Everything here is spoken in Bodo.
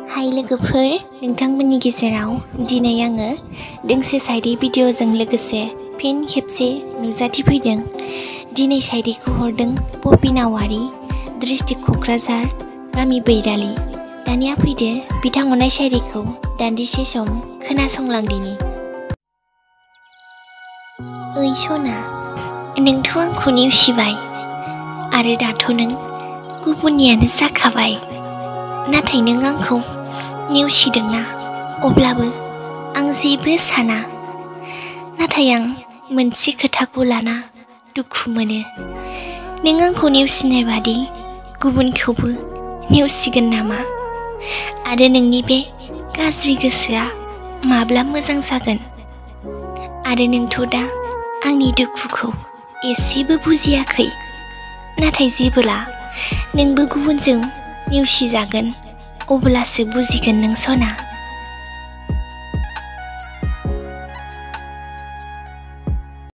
हाय लोगोफोर, नोंथांमोननि गेजेराव दिनै आङो दोंसे शायरी भिडिअ'जों लोगोसे फिन खेबसे नुजाथिफैदों। दिनै शायरीखौ हरदों पपिन औवारी, डिस्ट्रिक्ट क'क्राझार, गामि बैरालि। दानिया फैदो बिथां हरनाय शायरीखौ दान्दिसे सम खोनासंलांदिनि। ओइ सना, नोंथ' आंखौ नेवसिबाय आरो दाथ' नों गुबुननियानो जाखाबाय। नाथाय नों आंखौ नेवसिदोंना, अब्लाबो आं जेबो साना। नाथाय आं मोनसे खोथाखौ लाना दुखु मोनो। नों आंखौ नेवसिनाय बादि गुबुनखौबो नेवसिगोन नामा? आरो नोंनि बे गाज्रि गोसोआ माब्ला मोजां जागोन? आरो नोंथ' दा आंनि दुखुखौ एसेबो बुजियाखै। नाथाय जेबोला नोंबो गुबुनजों नेवसिजागोन, अब्लासो बुजिगोन नों सना।